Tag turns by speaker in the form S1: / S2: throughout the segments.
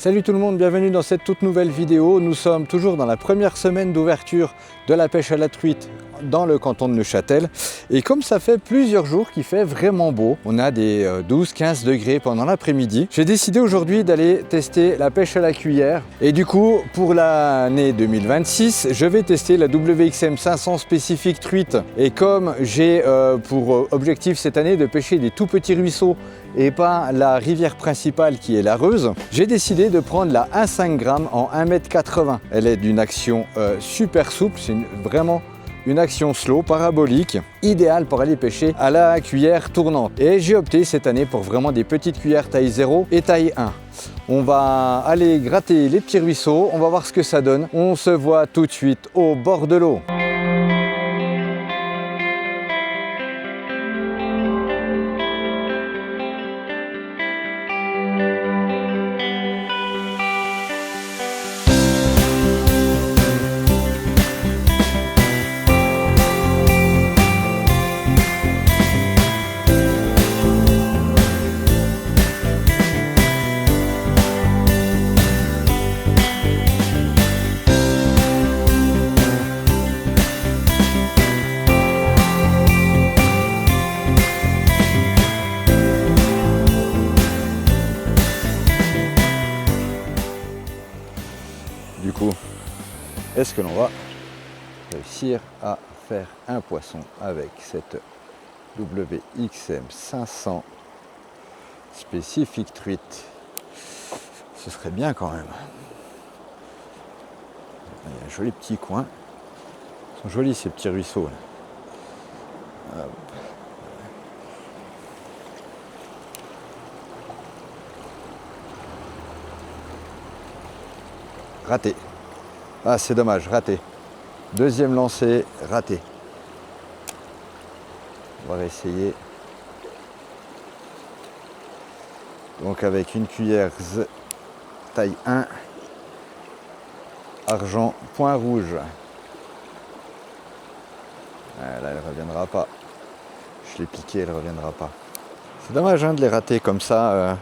S1: Salut tout le monde, bienvenue dans cette toute nouvelle vidéo. Nous sommes toujours dans la première semaine d'ouverture de la pêche à la truite dans le canton de Neuchâtel. Et comme ça fait plusieurs jours qu'il fait vraiment beau, on a des 12-15 degrés pendant l'après-midi, j'ai décidé aujourd'hui d'aller tester la pêche à la cuillère. Et du coup, pour l'année 2026, je vais tester la WXM 500 spécifique truite. Et comme j'ai pour objectif cette année de pêcher des tout petits ruisseaux et pas la rivière principale qui est la Reuse, j'ai décidé de prendre la 1,5 g en 1,80 m. Elle est d'une action super souple, c'est vraiment une action slow, parabolique, idéale pour aller pêcher à la cuillère tournante. Et j'ai opté cette année pour vraiment des petites cuillères taille 0 et taille 1. On va aller gratter les petits ruisseaux, on va voir ce que ça donne. On se voit tout de suite au bord de l'eau. Du coup, est-ce que l'on va réussir à faire un poisson avec cette WXM 500 spécifique truite? Ce serait bien quand même. Il y a un joli petit coin. Ils sont jolis ces petits ruisseaux là. Raté. Ah, c'est dommage, raté. Deuxième lancé, raté. On va réessayer. Donc avec une cuillère taille 1, argent, point rouge. Ah, là, elle ne reviendra pas. Je l'ai piqué, elle ne reviendra pas. C'est dommage hein, de les rater comme ça.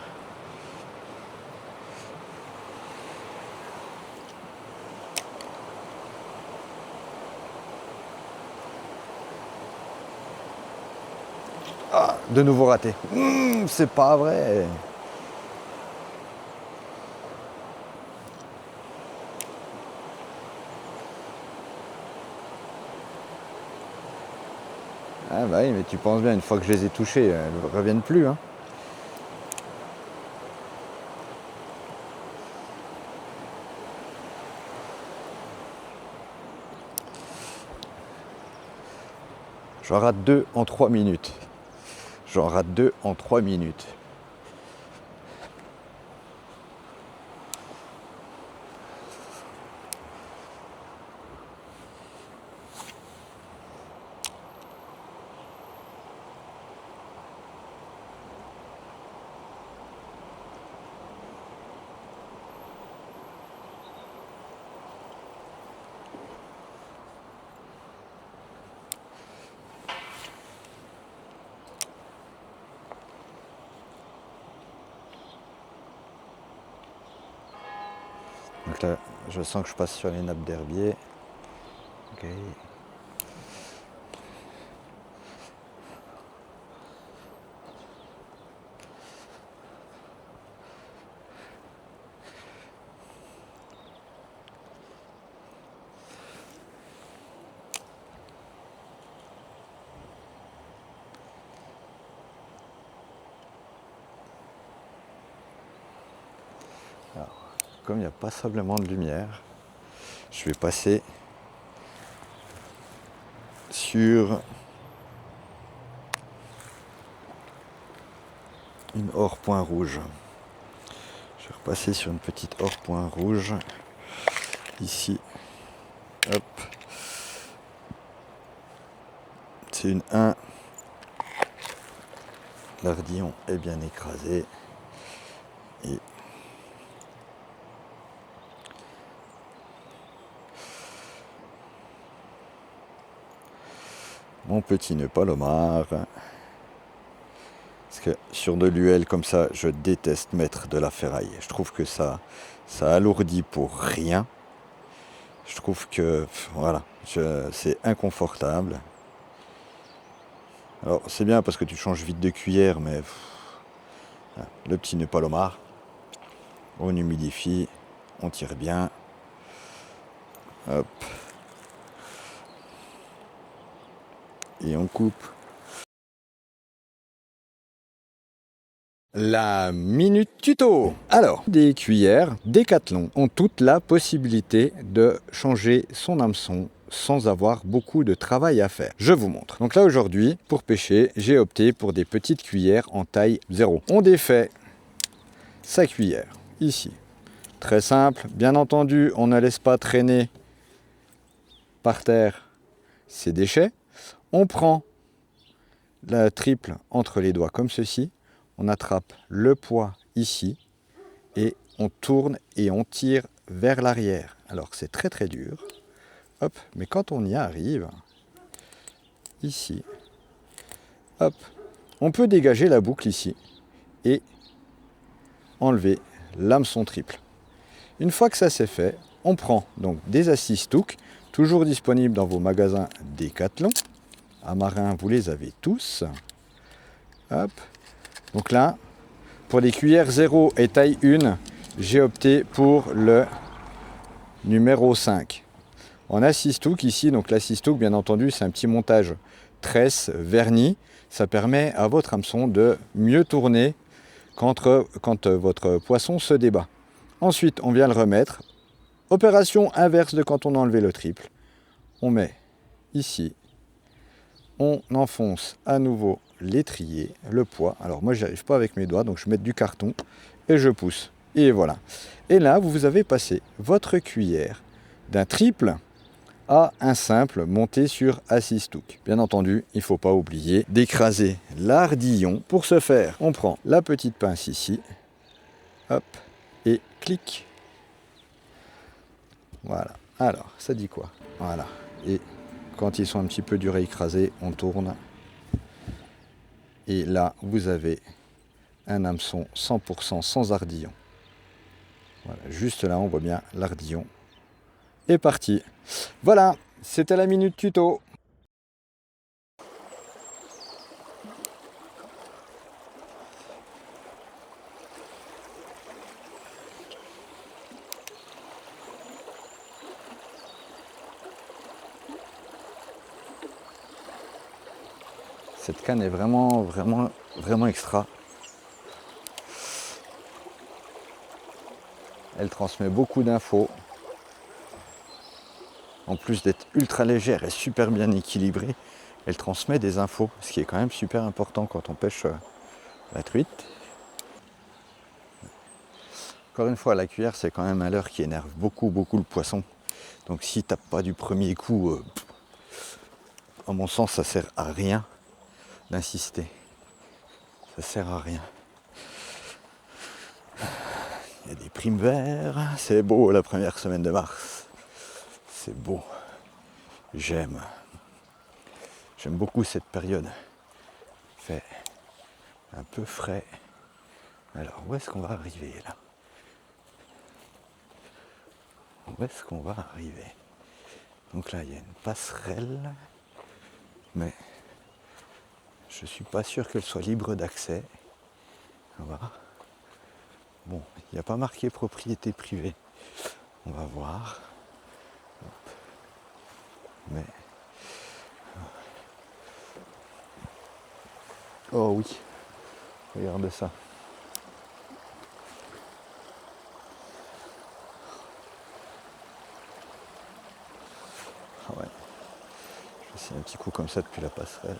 S1: Ah, de nouveau raté. C'est pas vrai. Ah bah oui, mais tu penses bien, une fois que je les ai touchés, elles ne reviennent plus. Hein. J'en rate 2 en 3 minutes. J'en rate 2 en 3 minutes. Donc là, je sens que je passe sur les nappes d'herbier. Okay. Alors, comme il n'y a passablement de lumière, je vais passer sur une hors point rouge. Je vais repasser sur une petite hors point rouge. Ici, hop. C'est une 1. L'ardillon est bien écrasé. Et mon petit nœud palomar. Parce que sur de l'UL comme ça, je déteste mettre de la ferraille. Je trouve que ça alourdit pour rien. Je trouve que, voilà, c'est inconfortable. Alors c'est bien parce que tu changes vite de cuillère, mais voilà. Le petit nœud palomar, on humidifie, on tire bien. Hop. Et on coupe. La minute tuto. Alors, des cuillères Décathlon ont toute la possibilité de changer son hameçon sans avoir beaucoup de travail à faire. Je vous montre. Donc là aujourd'hui, pour pêcher, j'ai opté pour des petites cuillères en taille 0. On défait sa cuillère ici. Très simple, bien entendu, on ne laisse pas traîner par terre ses déchets. On prend la triple entre les doigts comme ceci. On attrape le poids ici et on tourne et on tire vers l'arrière. Alors que c'est très très dur. Hop, mais quand on y arrive, ici, hop, on peut dégager la boucle ici et enlever l'hameçon triple. Une fois que ça c'est fait, on prend donc des assistouks, toujours disponibles dans vos magasins Décathlon. Amarins, vous les avez tous. Hop. Donc là, pour les cuillères 0 et taille 1, j'ai opté pour le numéro 5. En assistouk ici, donc l'assistouk bien entendu c'est un petit montage tresse verni. Ça permet à votre hameçon de mieux tourner quand votre poisson se débat. Ensuite on vient le remettre. Opération inverse de quand on a enlevé le triple. On met ici, on enfonce à nouveau l'étrier, le poids. Alors moi j'y arrive pas avec mes doigts, donc je mets du carton et je pousse. Et voilà. Et là vous avez passé votre cuillère d'un triple à un simple monté sur assistouk. Bien entendu, il ne faut pas oublier d'écraser l'ardillon. Pour ce faire, on prend la petite pince ici, hop, et clic. Voilà. Alors, ça dit quoi? Voilà. Et quand ils sont un petit peu durs à écraser, on tourne. Et là, vous avez un hameçon 100% sans ardillon. Voilà. Juste là, on voit bien l'ardillon est parti. Voilà, c'était la minute tuto. Cette canne est vraiment extra. Elle transmet beaucoup d'infos. En plus d'être ultra légère et super bien équilibrée, elle transmet des infos, ce qui est quand même super important quand on pêche la truite. Encore une fois, la cuillère, c'est quand même un leurre qui énerve beaucoup le poisson. Donc s'il tape pas du premier coup, à mon sens, ça sert à rien d'insister. Ça sert à rien. Il y a des primes verts, c'est beau la première semaine de mars. C'est beau. J'aime beaucoup cette période. Il fait un peu frais. Alors où est-ce qu'on va arriver là? Où est-ce qu'on va arriver? Donc là il y a une passerelle, mais je suis pas sûr qu'elle soit libre d'accès. On va. Bon, il n'y a pas marqué propriété privée. On va voir. Hop. Mais. Oh oui, regarde ça. Ah ouais. Je vais essayer un petit coup comme ça depuis la passerelle.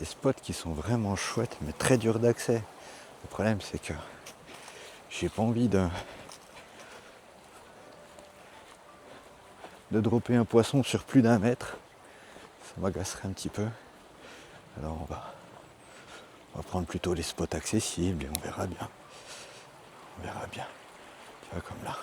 S1: des spots qui sont vraiment chouettes, mais très durs d'accès. Le problème, c'est que j'ai pas envie de dropper un poisson sur plus d'1 mètre. Ça m'agacerait un petit peu. Alors on va prendre plutôt les spots accessibles et on verra bien. On verra bien. Tu vois, comme là.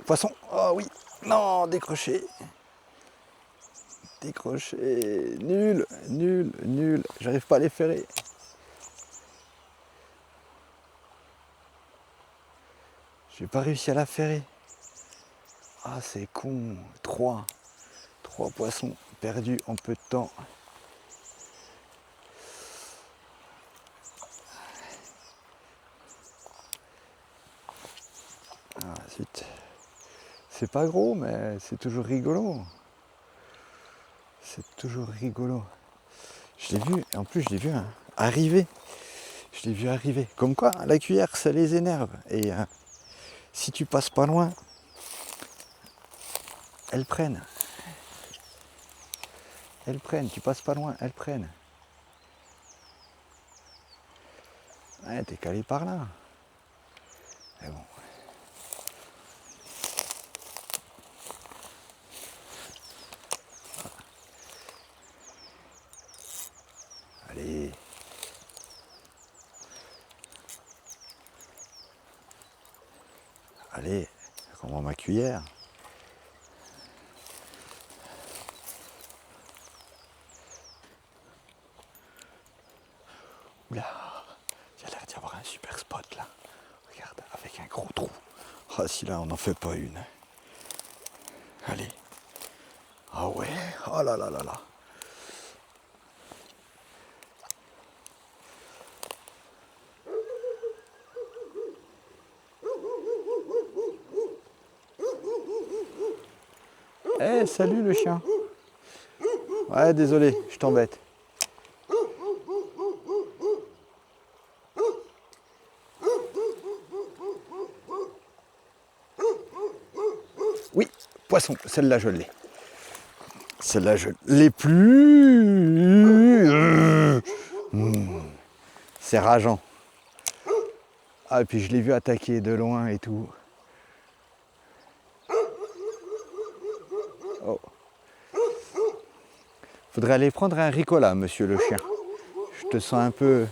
S1: Poisson, oh oui, non, décroché. Décroché, nul, nul, nul, j'arrive pas à les ferrer. J'ai pas réussi à la ferrer. Ah, c'est con, 3 poissons perdus en peu de temps. Ah, zut. C'est pas gros, mais c'est toujours rigolo. C'est toujours rigolo. Je l'ai vu, en plus je l'ai vu arriver. Je l'ai vu arriver. Comme quoi, la cuillère, ça les énerve. Et si tu passes pas loin, elles prennent. Elles prennent. Tu passes pas loin, elles prennent. Ouais, t'es calé par là. Mais bon. Allez. Allez, comment ma cuillère. Oula, il y a l'air d'y avoir un super spot là. Regarde, avec un gros trou. Ah, si là, on n'en fait pas une. Allez. Ah ouais, oh là là là là. Eh, salut le chien. Ouais, désolé, je t'embête. Oui, poisson, celle-là je l'ai. Celle-là je l'ai plus. C'est rageant. Ah, et puis je l'ai vu attaquer de loin et tout. Oh. Faudrait aller prendre un Ricola, monsieur le chien. Je te sens un peu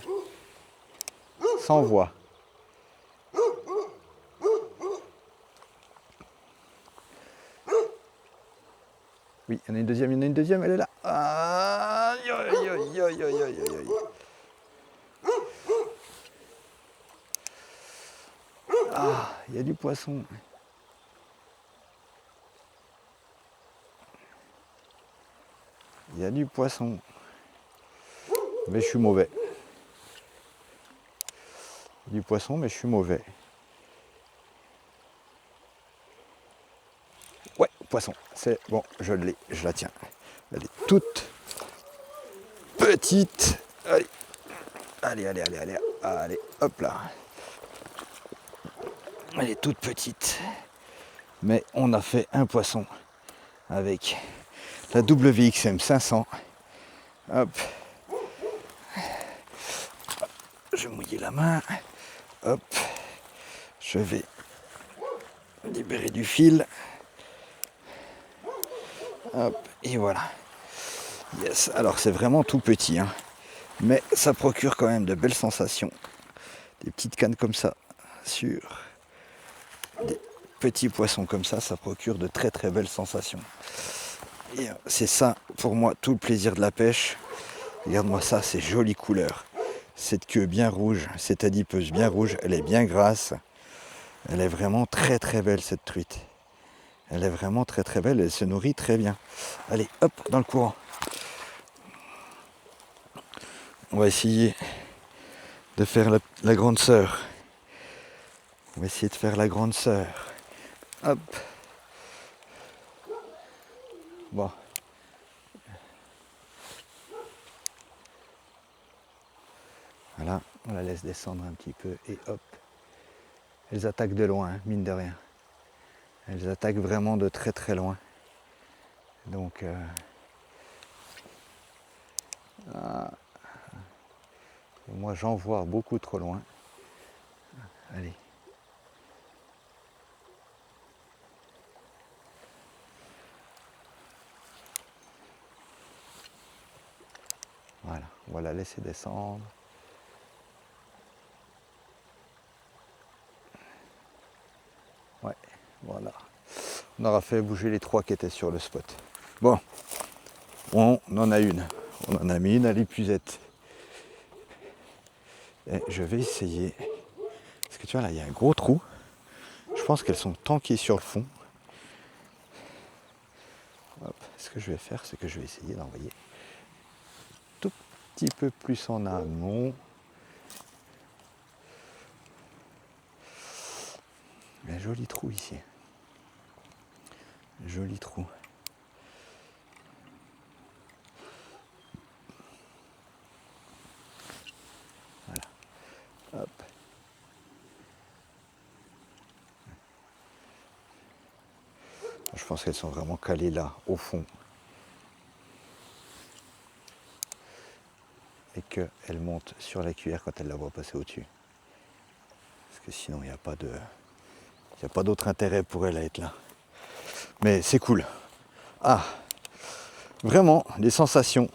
S1: sans voix. Oui, il y en a une deuxième, elle est là. Aïe, aïe, aïe, aïe, aïe, aïe, aïe. Ah, il y a du poisson. Il y a du poisson. Mais je suis mauvais. Du poisson, mais je suis mauvais. Ouais, poisson. C'est bon, je l'ai, je la tiens. Elle est toute petite. Allez, allez, allez, allez, allez, allez, hop là. Elle est toute petite. Mais on a fait un poisson avec la WXM 500. Hop. Je vais mouiller la main. Hop. Je vais libérer du fil. Hop. Et voilà. Yes. Alors c'est vraiment tout petit, hein. Mais ça procure quand même de belles sensations. Des petites cannes comme ça sur des petits poissons comme ça procure de très très belles sensations. Et c'est ça pour moi tout le plaisir de la pêche. Regarde-moi ça, c'est jolie couleur. Cette queue bien rouge, cette adipeuse bien rouge, elle est bien grasse. Elle est vraiment très très belle cette truite. Elle est vraiment très très belle, elle se nourrit très bien. Allez, hop, dans le courant. On va essayer de faire la grande sœur. On va essayer de faire la grande sœur. Hop. Bon. Voilà, on la laisse descendre un petit peu et hop. Elles attaquent de loin, hein, mine de rien. Elles attaquent vraiment de très très loin. Donc, moi j'en vois beaucoup trop loin. Allez. Voilà, on va la laisser descendre. Ouais, voilà. On aura fait bouger les 3 qui étaient sur le spot. Bon, on en a une. On en a mis une à l'épuisette. Et je vais essayer. Parce que tu vois là, il y a un gros trou. Je pense qu'elles sont tankées sur le fond. Hop. Ce que je vais faire, c'est que je vais essayer d'envoyer tout petit peu plus en amont. Un joli trou ici. Joli trou. Voilà. Hop. Je pense qu'elles sont vraiment calées là, au fond. Et qu'elles montent sur la cuillère quand elles la voient passer au-dessus. Parce que sinon, il n'y a pas de... Il n'y a pas d'autre intérêt pour elle à être là. Mais c'est cool. Ah, vraiment, les sensations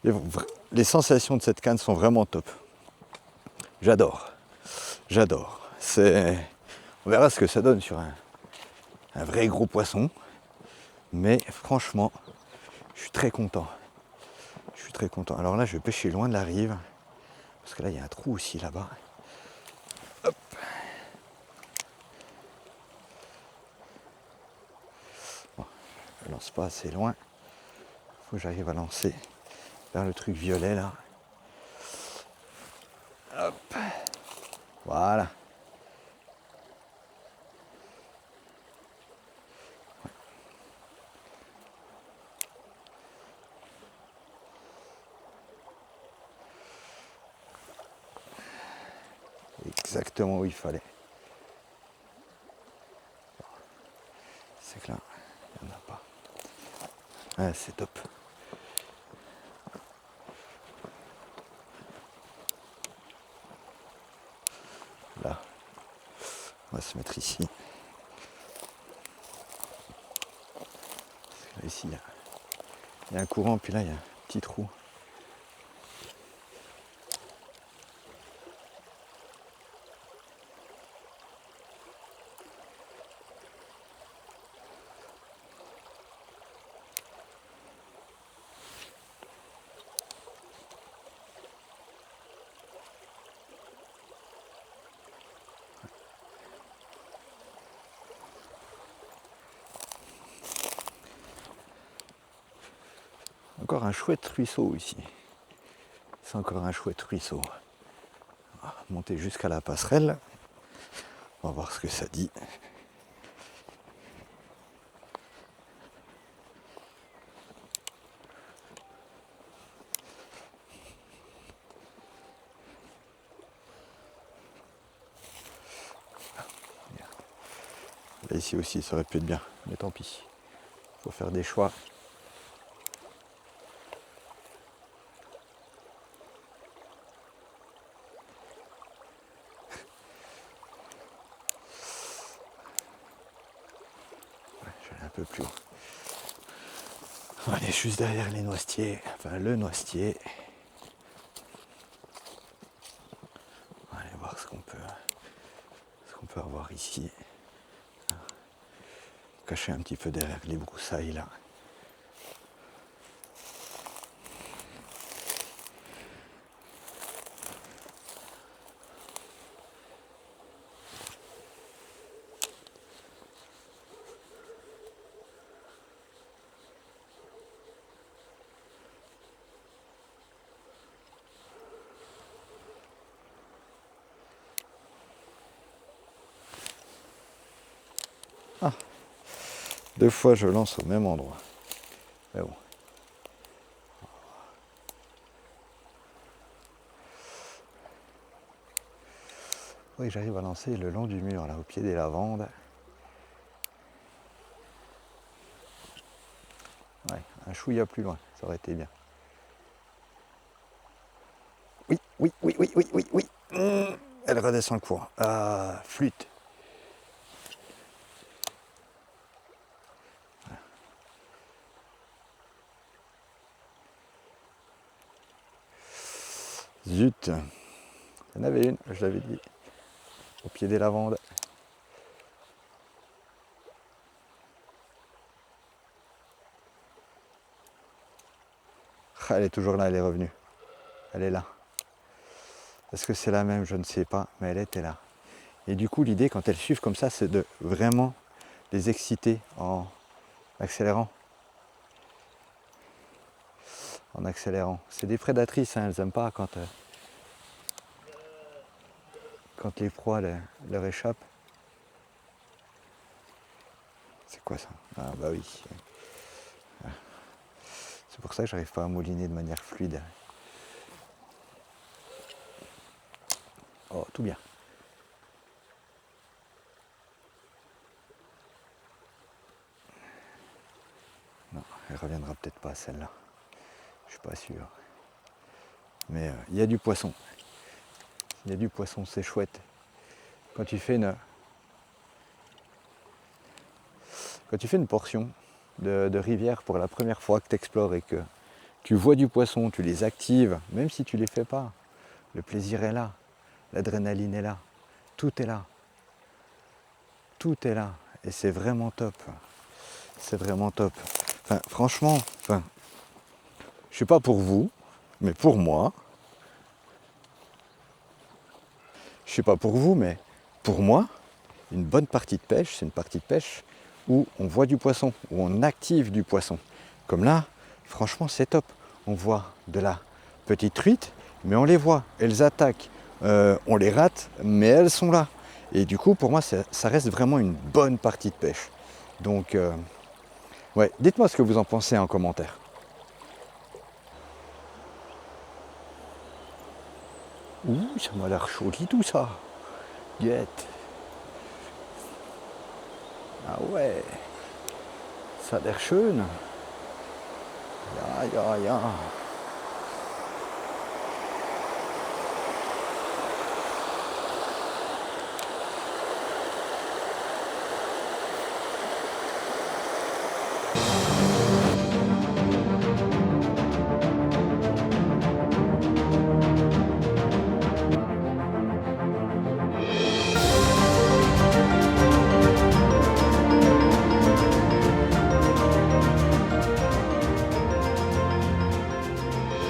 S1: de cette canne sont vraiment top. J'adore. J'adore. On verra ce que ça donne sur un vrai gros poisson. Mais franchement, je suis très content. Je suis très content. Alors là, je vais pêcher loin de la rive. Parce que là, il y a un trou aussi là-bas. Hop. Bon, je lance pas assez loin. Il faut que j'arrive à lancer vers le truc violet là. Hop. Voilà. Exactement où il fallait. C'est que là, il n'y en a pas. Ouais, c'est top. Là, on va se mettre ici. Là, ici, il y a un courant, puis là, il y a un petit trou. Encore un chouette ruisseau ici. C'est encore un chouette ruisseau. On va monter jusqu'à la passerelle. On va voir ce que ça dit. Là, ici aussi, ça aurait pu être bien, mais tant pis. Il faut faire des choix. Je vais aller un peu plus haut. On va aller juste derrière les noisetiers, enfin le noisetier. On va aller voir ce qu'on peut avoir ici. Cacher un petit peu derrière les broussailles là. Ah, 2 fois je lance au même endroit. Mais bon. Oui, j'arrive à lancer le long du mur, là, au pied des lavandes. Ouais, un chouïa plus loin, ça aurait été bien. Oui, oui, oui, oui, oui, oui, oui. Elle redescend le courant. Ah, flûte. Zut. Il y en avait une, je l'avais dit. Au pied des lavandes. Elle est toujours là, elle est revenue. Elle est là. Est-ce que c'est la même? Je ne sais pas, mais elle était là. Et du coup, l'idée, quand elles suivent comme ça, c'est de vraiment les exciter en accélérant. En accélérant. C'est des prédatrices, hein, elles n'aiment pas quand les proies leur échappent. C'est quoi ça? Ah bah oui. C'est pour ça que j'arrive pas à mouliner de manière fluide. Oh, tout bien. Non, elle reviendra peut-être pas celle-là. Je suis pas sûr. Mais il y a du poisson. Il y a du poisson, c'est chouette. Quand tu fais une portion de rivière pour la première fois que tu explores et que tu vois du poisson, tu les actives, même si tu les fais pas, le plaisir est là, l'adrénaline est là, tout est là. Tout est là et c'est vraiment top. C'est vraiment top. Enfin, franchement, je sais pas pour vous, mais pour moi, je sais pas pour vous, mais pour moi, une bonne partie de pêche, c'est une partie de pêche où on voit du poisson, où on active du poisson. Comme là, franchement, c'est top. On voit de la petite truite, mais on les voit, elles attaquent. On les rate, mais elles sont là. Et du coup, pour moi, ça reste vraiment une bonne partie de pêche. Donc, ouais, dites-moi ce que vous en pensez en commentaire. Ouh, ça m'a l'air joli tout ça. Guette. Ah ouais. Ça a l'air schön. Ja, ja, ja.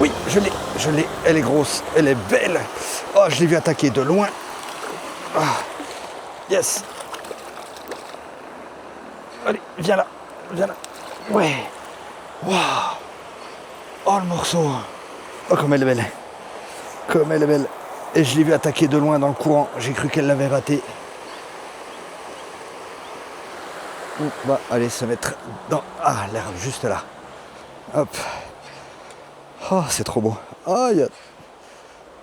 S1: Oui, je l'ai, elle est grosse, elle est belle. Oh, je l'ai vu attaquer de loin. Ah, yes. Allez, viens là, viens là. Ouais. Waouh. Oh, le morceau. Oh, comme elle est belle. Comme elle est belle. Et je l'ai vu attaquer de loin dans le courant. J'ai cru qu'elle l'avait raté. On va aller se mettre dans l'herbe, juste là. Hop. Oh, c'est trop beau. Oh, il y a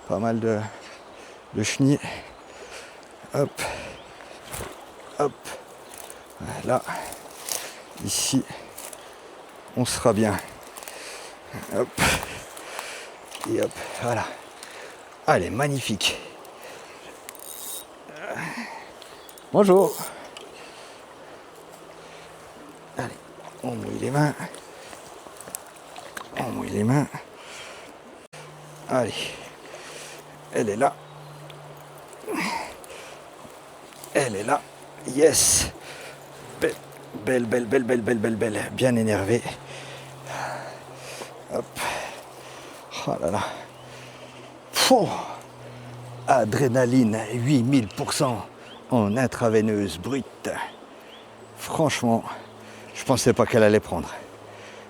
S1: pas mal de chenilles. Hop. Hop. Là. Ici. On sera bien. Hop. Et hop. Voilà. Ah, elle est magnifique. Bonjour. Allez, on mouille les mains. On mouille les mains. Allez. Elle est là. Elle est là. Yes. Belle, belle, belle, belle, belle, belle, belle, belle. Bien énervée. Hop. Oh là là. Pouh. Adrénaline 8000% en intraveineuse brute. Franchement, je pensais pas qu'elle allait prendre.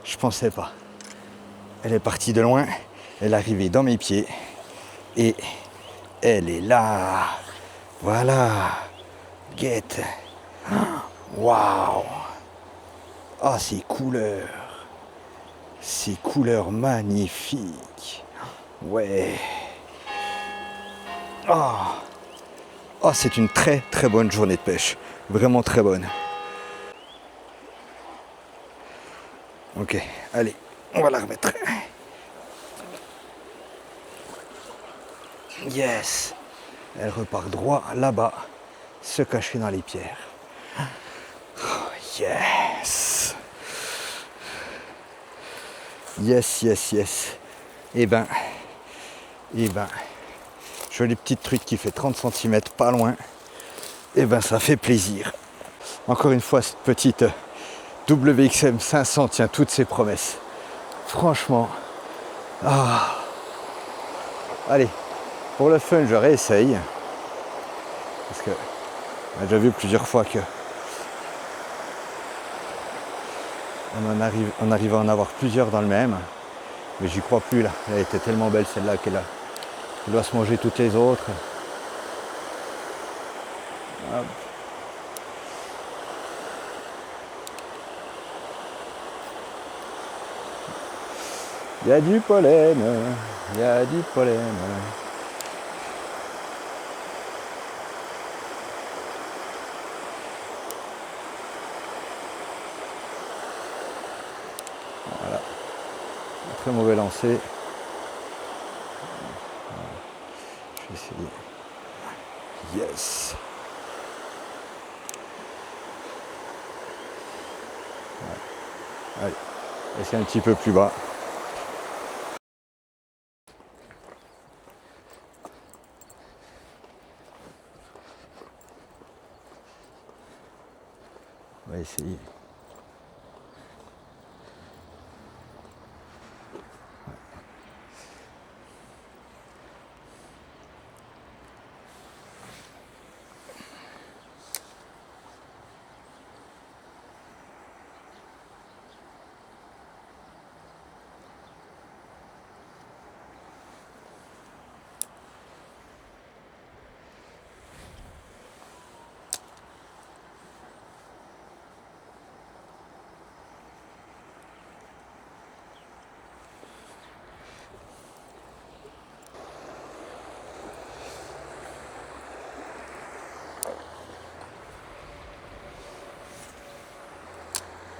S1: Je pensais pas. Elle est partie de loin, elle est arrivée dans mes pieds et elle est là. Voilà. Guette. Waouh. Ah, ces couleurs. Ces couleurs magnifiques. Ouais. Oh, oh, c'est une très très bonne journée de pêche. Vraiment très bonne. Ok, allez, on va la remettre. Yes. Elle repart droit là-bas, se cacher dans les pierres. Oh, yes. Yes, yes, yes. Eh ben, joli petit truc qui fait 30 cm pas loin. Eh ben, ça fait plaisir. Encore une fois, cette petite WXM 500 tient toutes ses promesses. Franchement. Ah. Allez, pour le fun, je réessaye. Parce que on a déjà vu plusieurs fois que on arrive à en avoir plusieurs dans le même. Mais j'y crois plus là. Elle était tellement belle celle-là qu'elle doit se manger toutes les autres. Hop. Il y a du pollen, il y a du pollen. Voilà. Très mauvais lancer. Je vais essayer. Yes. Allez, essayer un petit peu plus bas. On va essayer.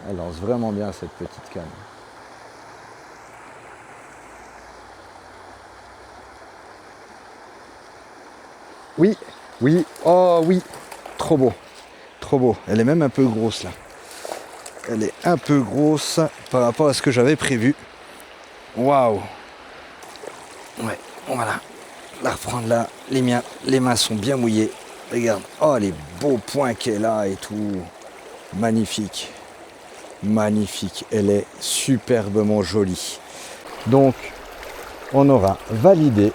S1: Elle lance vraiment bien cette petite canne. Oui, oui, oh oui, trop beau, trop beau. Elle est même un peu grosse là. Elle est un peu grosse par rapport à ce que j'avais prévu. Waouh. Ouais, voilà. La reprendre là, les mains sont bien mouillées. Regarde, oh les beaux points qu'elle a et tout. Magnifique. Magnifique, elle est superbement jolie. Donc, on aura validé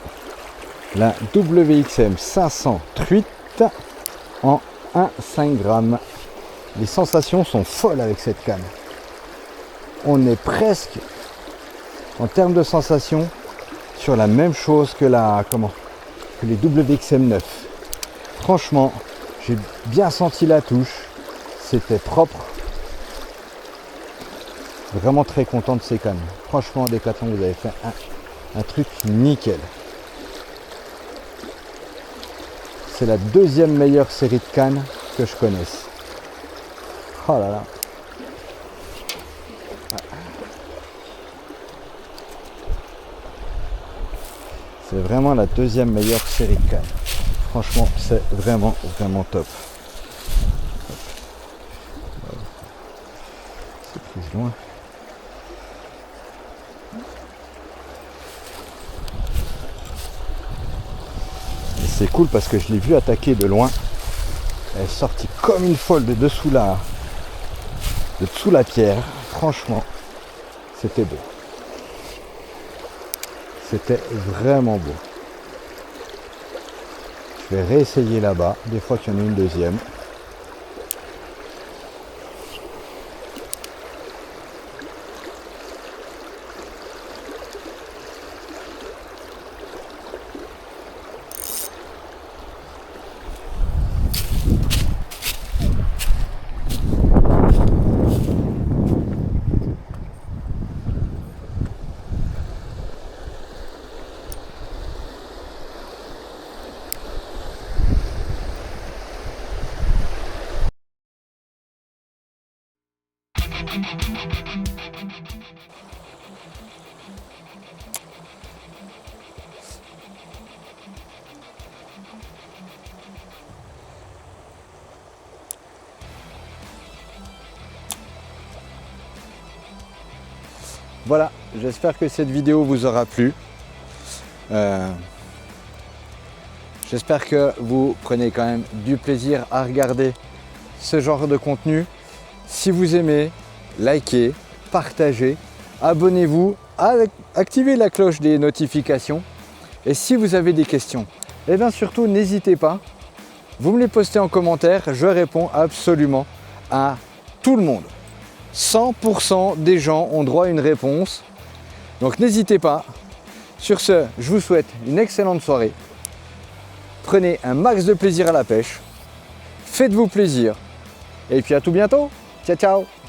S1: la WXM 500 truite en 1,5 g. Les sensations sont folles avec cette canne. On est presque, en termes de sensations, sur la même chose que les WXM 9. Franchement, j'ai bien senti la touche. C'était propre. Vraiment très content de ces cannes. Franchement, Decathlon, vous avez fait un truc nickel. C'est la deuxième meilleure série de cannes que je connaisse. Oh là là. C'est vraiment la deuxième meilleure série de cannes. Franchement, c'est vraiment, vraiment top. C'est prise loin. C'est cool parce que je l'ai vu attaquer de loin. Elle est sortie comme une folle de dessous la pierre. Franchement, c'était beau. C'était vraiment beau. Je vais réessayer là-bas, des fois qu'il y en a une deuxième. Voilà, j'espère que cette vidéo vous aura plu. J'espère que vous prenez quand même du plaisir à regarder ce genre de contenu. Si vous aimez, likez, partagez, abonnez-vous, activez la cloche des notifications. Et si vous avez des questions, eh bien surtout n'hésitez pas, vous me les postez en commentaire, je réponds absolument à tout le monde. 100% des gens ont droit à une réponse, donc n'hésitez pas. Sur ce, je vous souhaite une excellente soirée. Prenez un max de plaisir à la pêche, faites-vous plaisir, et puis à tout bientôt. Ciao, ciao!